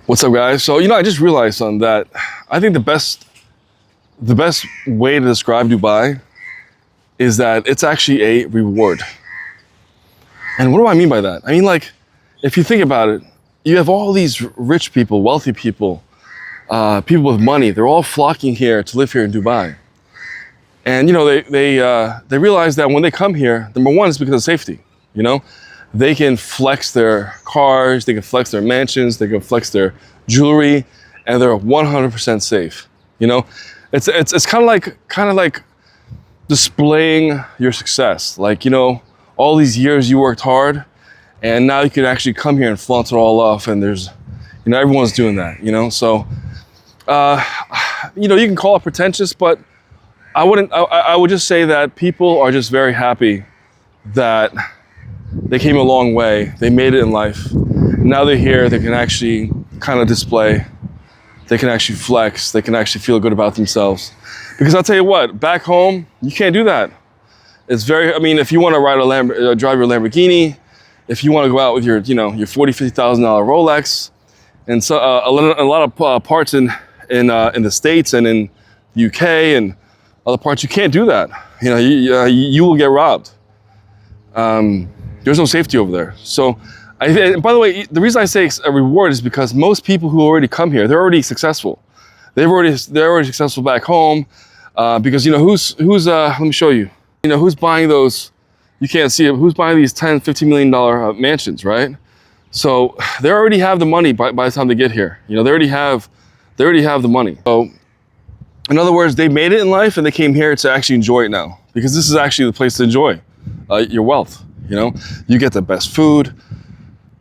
What's up, guys? So, I just realized something that I think the best way to describe Dubai is that it's actually a reward. And what do I mean by that? I mean, like, if you think about it, you have all these rich people, wealthy people, people with money. They're all flocking here to live here in Dubai. And they realize that when they come here, number one is because of safety. They can flex their cars, they can flex their mansions, they can flex their jewelry, and they're 100% safe. It's kind of like displaying your success. Like, all these years you worked hard, and now you can actually come here and flaunt it all off. And there's, everyone's doing that. So, you can call it pretentious, but I wouldn't. I would just say that people are just very happy that they came a long way. They made it in life. Now they're here. They can actually kind of display. They can actually flex. They can actually feel good about themselves. Because I'll tell you what, back home, you can't do that. It's very. I mean, if you want to drive your Lamborghini, if you want to go out with your, your $40,000-$50,000 Rolex, and so a lot of parts in the States and in the UK and other parts, you can't do that. You will get robbed. There's no safety over there. So, and by the way, the reason I say a reward is because most people who already come here, they're already successful. They're already successful back home. Because who's let me show you. Who's buying those? You can't see it. Who's buying these $10-15 million mansions, right? So they already have the money by the time they get here. They already have the money. So, in other words, they made it in life and they came here to actually enjoy it now, because this is actually the place to enjoy your wealth. You get the best food,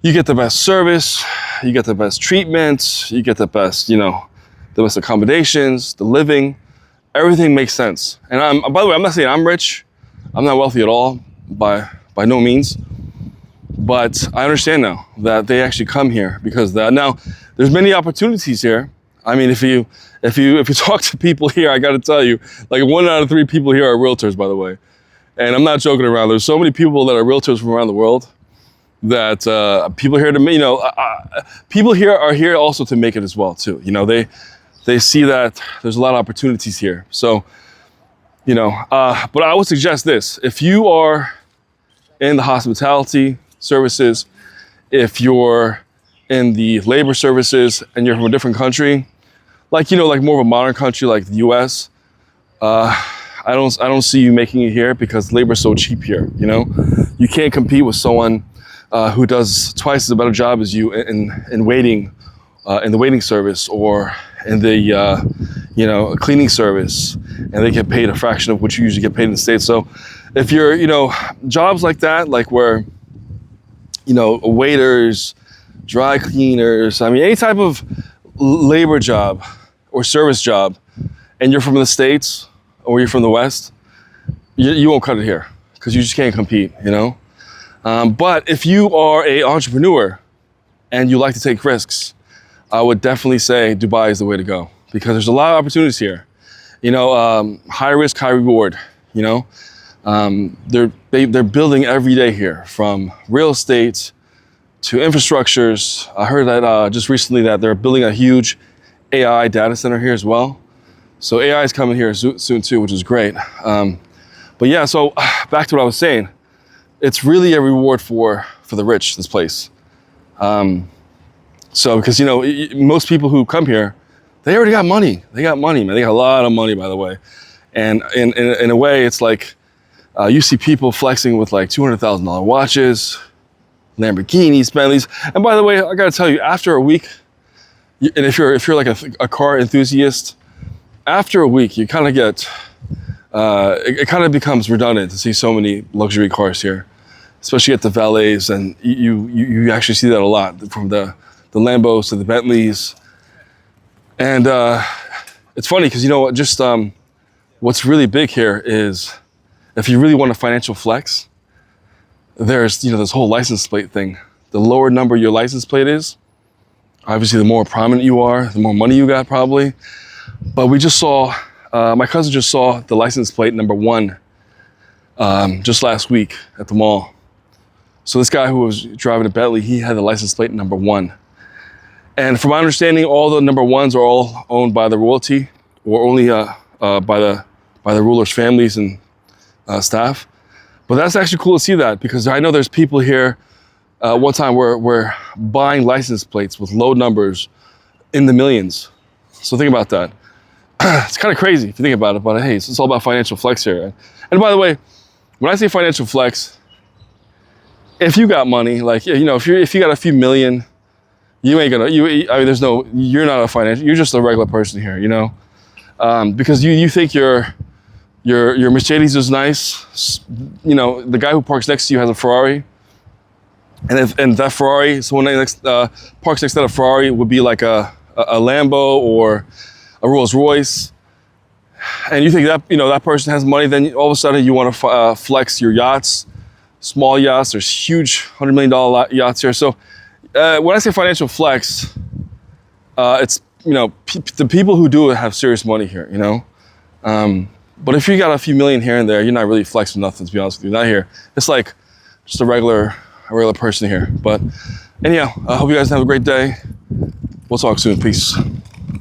you get the best service, you get the best treatment, you get the best, the best accommodations, the living, everything makes sense. And by the way, I'm not saying I'm rich, I'm not wealthy at all, by no means, but I understand now that they actually come here because of that. Now, there's many opportunities here. I mean, if you talk to people here, I got to tell you, like 1 out of 3 people here are realtors, by the way. And I'm not joking around. There's so many people that are realtors from around the world that people here people here are here also to make it as well too. They see that there's a lot of opportunities here. So, but I would suggest this: if you are in the hospitality services, if you're in the labor services and you're from a different country, like more of a modern country like the US, I don't see you making it here because labor is so cheap here. You can't compete with someone who does twice as better job as you in waiting, in the waiting service, or in the cleaning service, and they get paid a fraction of what you usually get paid in the States. So if you're jobs like that, like where waiters, dry cleaners, I mean any type of labor job or service job, and you're from the States or you're from the West, you won't cut it here because you just can't compete, But if you are an entrepreneur and you like to take risks, I would definitely say Dubai is the way to go, because there's a lot of opportunities here. High risk, high reward. They're building every day here, from real estate to infrastructures. I heard that just recently that they're building a huge AI data center here as well. So AI is coming here soon too, which is great. But yeah, so back to what I was saying. It's really a reward for the rich, this place. So because, most people who come here, they already got money. They got money, man. They got a lot of money, by the way. And in a way, it's like you see people flexing with like $200,000 watches, Lamborghinis, Bentleys. And by the way, I got to tell you, after a week, and if you're like a car enthusiast, after a week, you kind of get, it kind of becomes redundant to see so many luxury cars here, especially at the valets, and you actually see that a lot, from the Lambos to the Bentleys. And it's funny because what's really big here is, if you really want a financial flex, there's this whole license plate thing. The lower number your license plate is, obviously the more prominent you are, the more money you got probably. But we just saw, my cousin just saw the license plate number 1 just last week at the mall. So this guy who was driving a Bentley, he had the license plate number 1. And from my understanding, all the number ones are all owned by the royalty, or only by the rulers' families and staff. But that's actually cool to see that, because I know there's people here. One time we're buying license plates with low numbers in the millions. So think about that. It's kind of crazy if you think about it, but hey, it's all about financial flex here. And by the way, when I say financial flex, if you got money, like, you know, if you got a few million, you ain't gonna, you're not a financial, you're just a regular person here, you know? Because you think your Mercedes is nice, you know, the guy who parks next to you has a Ferrari, and that Ferrari, someone next parks next to that Ferrari would be like a Lambo or a Rolls Royce, and you think that, you know, that person has money, then all of a sudden you want to flex your yachts, small yachts. There's huge $100 million yachts here. So when I say financial flex, it's, you know, the people who do it have serious money here, you know. But if you got a few million here and there, you're not really flexing nothing, to be honest with you. Not here. It's like just a regular person here. But anyhow, I hope you guys have a great day. We'll talk soon. Peace.